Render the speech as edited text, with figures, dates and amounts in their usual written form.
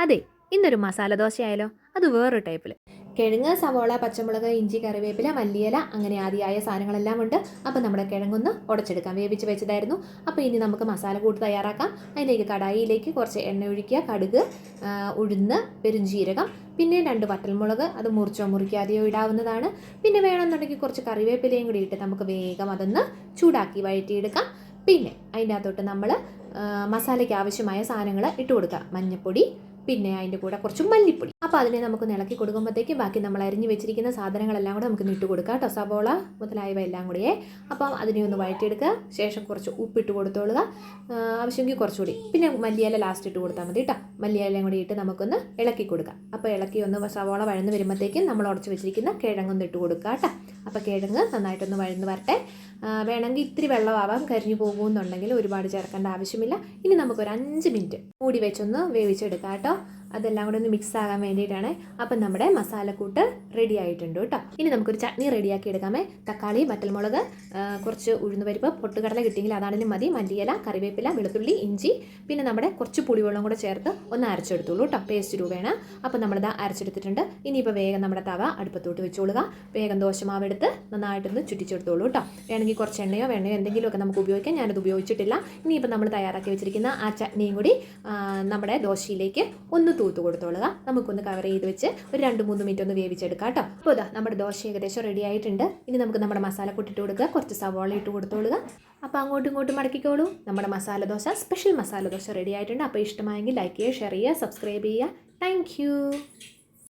അതെ, ഇന്നൊരു മസാല ദോശയായാലോ? അത് വേറൊരു ടൈപ്പിൽ. കിഴങ്ങ്, സവോള, പച്ചമുളക്, ഇഞ്ചി, കറിവേപ്പില, മല്ലിയില അങ്ങനെ ആദിയായ സാധനങ്ങളെല്ലാം ഉണ്ട്. അപ്പോൾ നമ്മുടെ കിഴങ്ങൊന്ന് ഉടച്ചെടുക്കാം. വേവിച്ച് വെച്ചതായിരുന്നു. അപ്പോൾ ഇനി നമുക്ക് മസാല കൂട്ട് തയ്യാറാക്കാം. അതിലേക്ക് കടായിയിലേക്ക് കുറച്ച് എണ്ണ ഒഴിക്കുക. കടുക്, ഉഴുന്ന്, പെരുംജീരകം, പിന്നെ 2 വറ്റൽമുളക്, അത് മുറിച്ചോ മുറിക്കാതെയോ ഇടാവുന്നതാണ്. പിന്നെ വേണമെന്നുണ്ടെങ്കിൽ കുറച്ച് കറിവേപ്പിലയും കൂടി ഇട്ട് നമുക്ക് വേഗം അതൊന്ന് ചൂടാക്കി വഴറ്റിയെടുക്കാം. പിന്നെ അതിൻ്റെ അകത്തോട്ട് നമ്മൾ മസാലയ്ക്ക് ആവശ്യമായ സാധനങ്ങൾ ഇട്ട് കൊടുക്കുക. മഞ്ഞൾപ്പൊടി, പിന്നെ അതിൻ്റെ കൂടെ കുറച്ച് മല്ലിപ്പൊടി. അപ്പോൾ അതിനെ നമുക്ക് ഇളക്കി കൊടുക്കുമ്പോഴത്തേക്ക് ബാക്കി നമ്മൾ അരിഞ്ഞ് വെച്ചിരിക്കുന്ന സാധനങ്ങളെല്ലാം കൂടെ നമുക്ക് ഇട്ട് കൊടുക്കാം കേട്ടോ. സവോള മുതലായവ എല്ലാം കൂടിയേ. അപ്പം അതിനെ ഒന്ന് വഴറ്റിയെടുക്കുക. ശേഷം കുറച്ച് ഉപ്പിട്ട് കൊടുത്തോളുക. ആവശ്യമെങ്കിൽ കുറച്ചുകൂടി. പിന്നെ മല്ലിയില ലാസ്റ്റ് ഇട്ട് കൊടുത്താൽ മതി കേട്ടോ. മല്ലിയിലയും കൂടി ഇട്ട് നമുക്കൊന്ന് ഇളക്കി കൊടുക്കാം. അപ്പോൾ ഇളക്കി ഒന്ന് സവോള വഴന്ന് വരുമ്പോഴത്തേക്കും നമ്മൾ ഉടച്ച് വെച്ചിരിക്കുന്ന കിഴങ്ങൊന്ന് ഇട്ട് കൊടുക്കുക കേട്ടോ. അപ്പോൾ കിഴങ്ങ് നന്നായിട്ടൊന്ന് വഴന്ന് വരട്ടെ. വേണമെങ്കിൽ ഇത്തിരി വെള്ളമാവാം, കരിഞ്ഞു പോകുമെന്നുണ്ടെങ്കിൽ ഒരുപാട് ചേർക്കേണ്ട ആവശ്യമില്ല. ഇനി നമുക്കൊരു 5 മിനിറ്റ് മൂടി വെച്ചൊന്ന് വേവിച്ചെടുക്കാം കേട്ടോ. അതെല്ലാം കൂടെ ഒന്ന് മിക്സ് ആകാൻ വേണ്ടിയിട്ടാണ്. അപ്പം നമ്മുടെ മസാലക്കൂട്ട് റെഡി ആയിട്ടുണ്ട് കേട്ടോ. ഇനി നമുക്കൊരു ചട്നി റെഡിയാക്കി എടുക്കാമേ. തക്കാളി, വറ്റൽമുളക്, കുറച്ച് ഉഴുന്നുപരിപ്പ്, പൊട്ടുകടല കിട്ടിയെങ്കിൽ അതാണെങ്കിലും മതി. മല്ലിയില, കറിവേപ്പില, വെളുത്തുള്ളി, ഇഞ്ചി, പിന്നെ നമ്മുടെ കുറച്ച് പുളിവെള്ളം കൂടെ ചേർത്ത് ഒന്ന് അരച്ചെടുത്തോളൂ കേട്ടോ. പേസ്റ്റ് രൂപേണ. അപ്പം നമ്മളിത് അരച്ചെടുത്തിട്ടുണ്ട്. ഇനിയിപ്പോൾ വേഗം നമ്മുടെ തവ അടുപ്പത്തോട്ട് വെച്ചോളുക. വേഗം ദോശമാവ് എടുത്ത് നന്നായിട്ടൊന്ന് ചുറ്റിച്ചെടുത്തോളൂ കേട്ടോ. വേണമെങ്കിൽ കുറച്ച് എണ്ണയോ എന്തെങ്കിലുമൊക്കെ നമുക്ക് ഉപയോഗിക്കാം. ഞാനത് ഉപയോഗിച്ചിട്ടില്ല. ഇനിയിപ്പോൾ നമ്മൾ തയ്യാറാക്കി വെച്ചിരിക്കുന്ന ആ ചട്നിയും കൂടി നമ്മുടെ ദോശയിലേക്ക് ഒന്ന് തൂത്ത് കൊടുത്തോളുക. നമുക്കൊന്ന് കവർ ചെയ്ത് വെച്ച് ഒരു 2-3 മിനിറ്റ് ഒന്ന് വേവിച്ചെടുക്കാം കേട്ടോ. അപ്പോൾ ഇതാ നമ്മുടെ ദോശ ഏകദേശം റെഡി ആയിട്ടുണ്ട്. ഇനി നമുക്ക് നമ്മുടെ മസാല കൂട്ടിട്ട് കൊടുക്കുക. കുറച്ച് സവോള ഇട്ട് കൊടുത്തോളുക. അപ്പോൾ അങ്ങോട്ടും ഇങ്ങോട്ടും മടക്കിക്കോളൂ. നമ്മുടെ മസാല ദോശ, സ്പെഷ്യൽ മസാല ദോശ റെഡി ആയിട്ടുണ്ട്. അപ്പോൾ ഇഷ്ടമായെങ്കിൽ ലൈക്ക് ചെയ്യുക, ഷെയർ ചെയ്യുക, സബ്സ്ക്രൈബ് ചെയ്യുക. താങ്ക്